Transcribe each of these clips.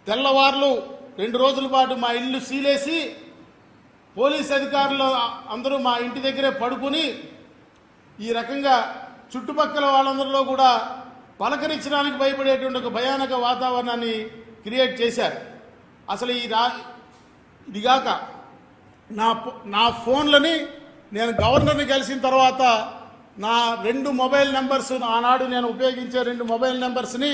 తెల్లవార్లు 2 రోజుల పాటు మా ఇల్లు సీలేసి పోలీస్ అధికారులు అందరూ మా ఇంటి దగ్గరే పడుకుని ఈ రకంగా చుట్టుపక్కల వాళ్ళందరిలో కూడా పలకరించడానికి భయపడేటువంటి ఒక భయానక వాతావరణాన్ని క్రియేట్ చేశారు. అసలు ఇదిగాక నా ఫోన్లని నేను గవర్నర్ని కలిసిన తర్వాత నా 2 మొబైల్ నెంబర్స్ ఆనాడు నేను ఉపయోగించే 2 మొబైల్ నెంబర్స్ని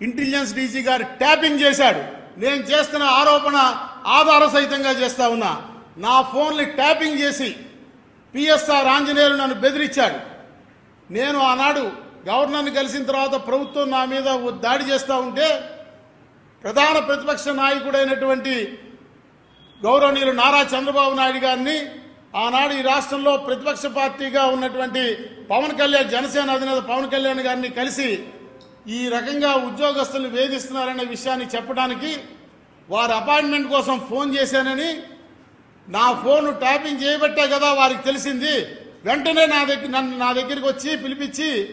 ఇంటెలిజెన్స్ డీజీ గారు ట్యాపింగ్ చేశాడు. నేను చేస్తున్న ఆరోపణ ఆధార సహితంగా చేస్తా ఉన్నా. నా ఫోన్ని ట్యాపింగ్ చేసి పిఎస్ఆర్ ఆంజనేయులు నన్ను బెదిరించాడు. నేను ఆనాడు గవర్నర్ని కలిసిన తర్వాత ప్రభుత్వం నా మీద దాడి చేస్తూ ఉంటే ప్రధాన ప్రతిపక్ష నాయకుడైనటువంటి గౌరవనీయులు నారా చంద్రబాబు నాయుడు గారిని ఆనాడు ఈ రాష్ట్రంలో ప్రతిపక్ష పార్టీగా ఉన్నటువంటి పవన్ కళ్యాణ్, జనసేన అధినేత పవన్ కళ్యాణ్ గారిని కలిసి ఈ రకంగా ఉద్యోగస్తులు వేధిస్తున్నారనే విషయాన్ని చెప్పడానికి వారి అపాయింట్మెంట్ కోసం ఫోన్ చేశానని, నా ఫోన్ ట్యాపింగ్ చేయబట్టే కదా వారికి తెలిసింది. వెంటనే నా దగ్గరికి వచ్చి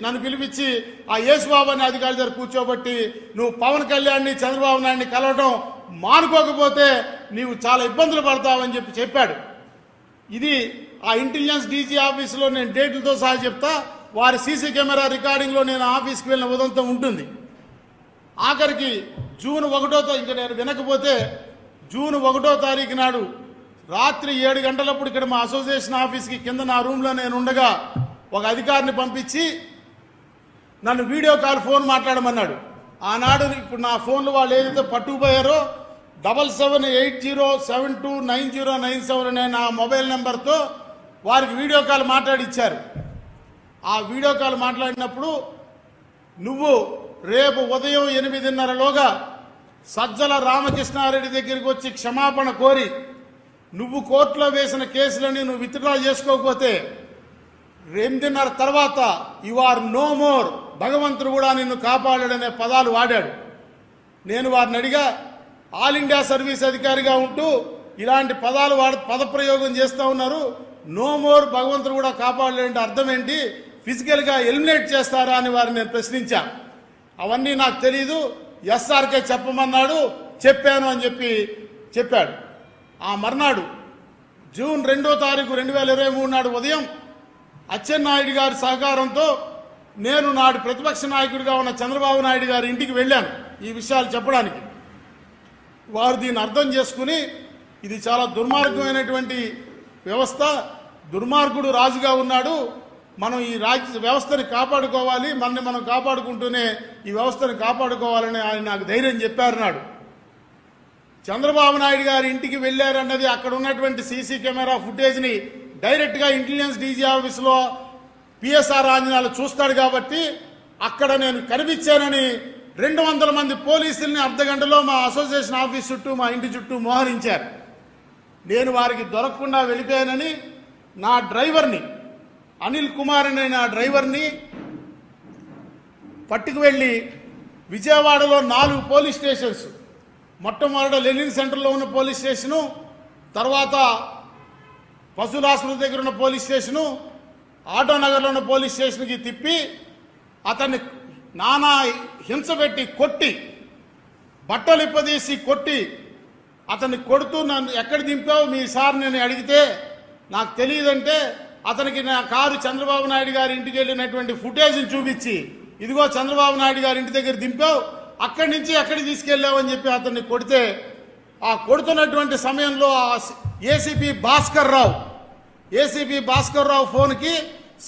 నన్ను పిలిపించి ఆ యేసుబాబు అనే అధికారి దగ్గర కూర్చోబట్టి నువ్వు పవన్ కళ్యాణ్ని చంద్రబాబు నాయుడిని కలవడం మానుకోకపోతే నీవు చాలా ఇబ్బందులు పడతావని చెప్పాడు. ఇది ఆ ఇంటెలిజెన్స్ డీజీ ఆఫీసులో నేను డేట్లతో సహా చెప్తా. వారి సీసీ కెమెరా రికార్డింగ్లో నేను ఆఫీస్కి వెళ్ళిన ఉదంతం ఉంటుంది. ఆఖరికి జూన్ 1వ ఇంకా నేను వినకపోతే జూన్ 1వ తారీఖు నాడు రాత్రి 7 గంటలప్పుడు ఇక్కడ మా అసోసియేషన్ ఆఫీస్కి కింద నా రూమ్లో నేను ఉండగా ఒక అధికారిని పంపించి నన్ను వీడియో కాల్ ఫోన్ మాట్లాడమన్నాడు. ఆనాడు ఇప్పుడు నా ఫోన్లు వాళ్ళు ఏదైతే పట్టుకుపోయారో 7780729097 అనే నా మొబైల్ నెంబర్తో వారికి వీడియో కాల్ మాట్లాడిచ్చారు. ఆ వీడియో కాల్ మాట్లాడినప్పుడు నువ్వు రేపు ఉదయం 8:30లోగా సజ్జల రామకృష్ణారెడ్డి దగ్గరికి వచ్చి క్షమాపణ కోరి నువ్వు కోర్టులో వేసిన కేసులని నువ్వు విత్డ్రా చేసుకోకపోతే 8:30 తర్వాత యు ఆర్ నో మోర్, భగవంతుడు కూడా నిన్ను కాపాడాడనే పదాలు వాడాడు. నేను వారిని అడిగా, ఆల్ ఇండియా సర్వీస్ అధికారిగా ఉంటూ ఇలాంటి పదాలు పదప్రయోగం చేస్తూ ఉన్నారు, నో మోర్ భగవంతుడు కూడా కాపాడలేంటే అర్థం ఏంటి, ఫిజికల్గా ఎలిమినేట్ చేస్తారా అని వారిని నేను ప్రశ్నించా. అవన్నీ నాకు తెలీదు, ఎస్ఆర్కే చెప్పమన్నాడు, చెప్పాను అని చెప్పాడు. ఆ మర్నాడు జూన్ 2వ తారీఖు 2023 నాడు ఉదయం అచ్చెన్నాయుడు గారి సహకారంతో నేను నాడు ప్రతిపక్ష నాయకుడిగా ఉన్న చంద్రబాబు నాయుడు గారి ఇంటికి వెళ్ళాను ఈ విషయాలు చెప్పడానికి. వారు దీన్ని అర్థం చేసుకుని ఇది చాలా దుర్మార్గమైనటువంటి వ్యవస్థ, దుర్మార్గుడు రాజుగా ఉన్నాడు, మనం ఈ వ్యవస్థని కాపాడుకోవాలి, మనని మనం కాపాడుకుంటూనే ఈ వ్యవస్థని కాపాడుకోవాలని ఆయన నాకు ధైర్యం చెప్పారు. నాడు చంద్రబాబు నాయుడు గారి ఇంటికి వెళ్ళారన్నది అక్కడ ఉన్నటువంటి సీసీ కెమెరా ఫుటేజ్ని డైరెక్ట్గా ఇంటెలిజెన్స్ డీజీ ఆఫీసులో పిఎస్ఆర్ ఆంజనేయులు చూస్తాడు కాబట్టి అక్కడ నేను కనిపించానని 200 మంది పోలీసుల్ని అర్ధగంటలో మా అసోసియేషన్ ఆఫీస్ చుట్టూ మా ఇంటి చుట్టూ మోహరించారు. నేను వారికి దొరకకుండా వెళ్ళిపోయానని నా డ్రైవర్ని అనిల్ కుమార్ అనే నా డ్రైవర్ని పట్టుకు వెళ్ళి విజయవాడలో 4 పోలీస్ స్టేషన్స్, మొట్టమొదట లెనిన్ సెంటర్లో ఉన్న పోలీస్ స్టేషను, తర్వాత పశువుల ఆసుపత్రి దగ్గర ఉన్న పోలీస్ స్టేషను, ఆటోనగర్లో ఉన్న పోలీస్ స్టేషన్కి తిప్పి అతన్ని నానా హింస పెట్టి కొట్టి, బట్టలు ఇప్పదీసి కొట్టి, అతన్ని కొడుతూ నన్ను ఎక్కడ దింపావు మీ సార్ నేను అడిగితే నాకు తెలియదంటే అతనికి నా కారు చంద్రబాబు నాయుడు గారి ఇంటికి వెళ్ళినటువంటి ఫుటేజ్ని చూపించి ఇదిగో చంద్రబాబు నాయుడు గారి ఇంటి దగ్గర దింపావు, అక్కడి నుంచి ఎక్కడికి తీసుకెళ్ళావు అని చెప్పి అతన్ని కొడితే ఆ కొడుతున్నటువంటి సమయంలో ఏసీపీ భాస్కర్ రావు ఫోన్కి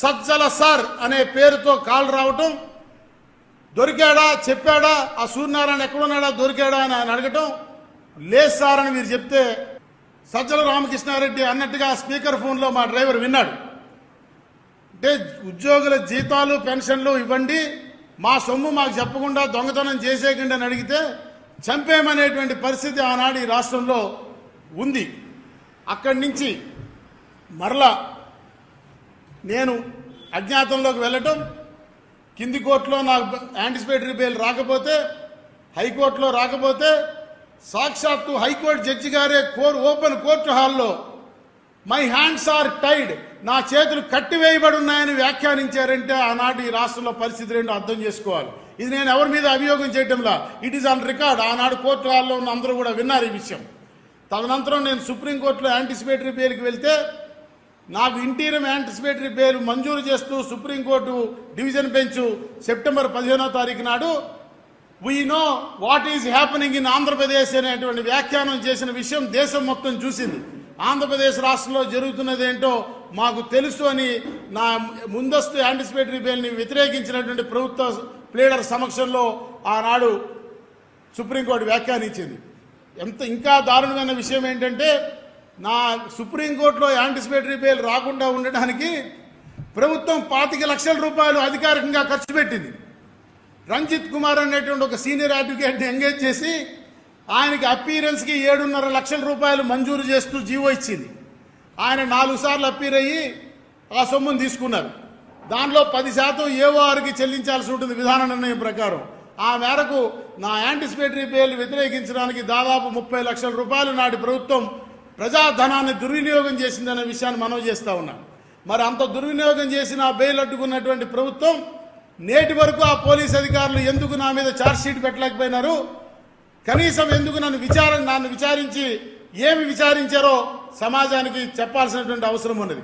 సజ్జల సార్ అనే పేరుతో కాల్ రావటం, దొరికాడా చెప్పాడా, ఆ సూర్యనారాయణ ఎక్కడున్నాడా దొరికాడా అని ఆయన అడగటం, లేదు సార్ అని మీరు చెప్తే సజ్జల రామకృష్ణారెడ్డి అన్నట్టుగా స్పీకర్ ఫోన్లో మా డ్రైవర్ విన్నాడు. అంటే ఉద్యోగుల జీతాలు పెన్షన్లు ఇవ్వండి, మా సొమ్ము మాకు చెప్పకుండా దొంగతనం చేసేయకండి అని అడిగితే చంపేమనేటువంటి పరిస్థితి ఆనాడు ఈ రాష్ట్రంలో ఉంది. అక్కడి నుంచి మరలా నేను అజ్ఞాతంలోకి వెళ్ళటం, కింది కోర్టులో నాకు యాంటిసిపేటరీ బెయిల్ రాకపోతే, హైకోర్టులో రాకపోతే సాక్షాత్తు హైకోర్టు జడ్జి గారే ఓపెన్ కోర్టు హాల్లో మై హ్యాండ్స్ ఆర్ టైడ్, నా చేతులు కట్టివేయబడి ఉన్నాయని వ్యాఖ్యానించారంటే ఆనాటి ఈ రాష్ట్రంలో పరిస్థితి ఏంటో అర్థం చేసుకోవాలి. ఇది నేను ఎవరి మీద అభియోగం చేయటంలా, ఇట్ ఈస్ ఆన్ రికార్డ్. ఆనాడు కోర్టు హాల్లో ఉన్న అందరూ కూడా విన్నారు ఈ విషయం. తదనంతరం నేను సుప్రీంకోర్టులో యాంటిసిపేటరీ బెయిల్కి వెళ్తే నాకు ఇంటీరియం యాంటిసిపేటరీ బెయిల్ మంజూరు చేస్తూ సుప్రీంకోర్టు డివిజన్ బెంచ్ సెప్టెంబర్ 15వ తారీఖు నాడు we know what is happening in Andhra Pradesh అనేటువంటి వ్యాఖ్యానం చేసిన విషయం దేశం మొత్తం చూసింది. ఆంధ్రప్రదేశ్ రాష్ట్రంలో జరుగుతున్నది ఏంటో మాకు తెలుసు అని నా ముందస్తు యాంటిసిపేటరీ బెయిల్ని వ్యతిరేకించినటువంటి ప్రభుత్వ ప్లేడర్ సమక్షంలో ఆనాడు సుప్రీంకోర్టు వ్యాఖ్యానించింది. ఇంకా దారుణమైన విషయం ఏంటంటే నా సుప్రీంకోర్టులో యాంటిసిపేటరీ బెయిల్ రాకుండా ఉండడానికి ప్రభుత్వం 25 లక్షల రూపాయలు అధికారికంగా ఖర్చు పెట్టింది. రంజిత్ కుమార్ అనేటువంటి ఒక సీనియర్ అడ్వకేట్ని ఎంగేజ్ చేసి ఆయనకి అపీరెన్స్కి 7.5 లక్షల రూపాయలు మంజూరు చేస్తూ జీవో ఇచ్చింది. ఆయన 4 సార్లు అపీర్ అయ్యి ఆ సొమ్మును తీసుకున్నారు. దానిలో 10% ఏఓఆర్కి చెల్లించాల్సి ఉంటుంది విధాన నిర్ణయం ప్రకారం. ఆ మేరకు నా యాంటిసిపేటరీ బెయిల్ వ్యతిరేకించడానికి దాదాపు 30 లక్షల రూపాయలు నాటి ప్రభుత్వం ప్రజాధనాన్ని దుర్వినియోగం చేసిందనే విషయాన్ని మనవి చేస్తా ఉన్నాం. మరి అంత దుర్వినియోగం చేసిన ఆ బెయిల్ అడ్డుకున్నటువంటి ప్రభుత్వం నేటి వరకు ఆ పోలీస్ అధికారులు ఎందుకు నా మీద ఛార్జ్ షీట్ పెట్టలేకపోయినారు? కనీసం ఎందుకు నన్ను విచారించి ఏమి విచారించారో సమాజానికి చెప్పాల్సినటువంటి అవసరం ఉన్నది.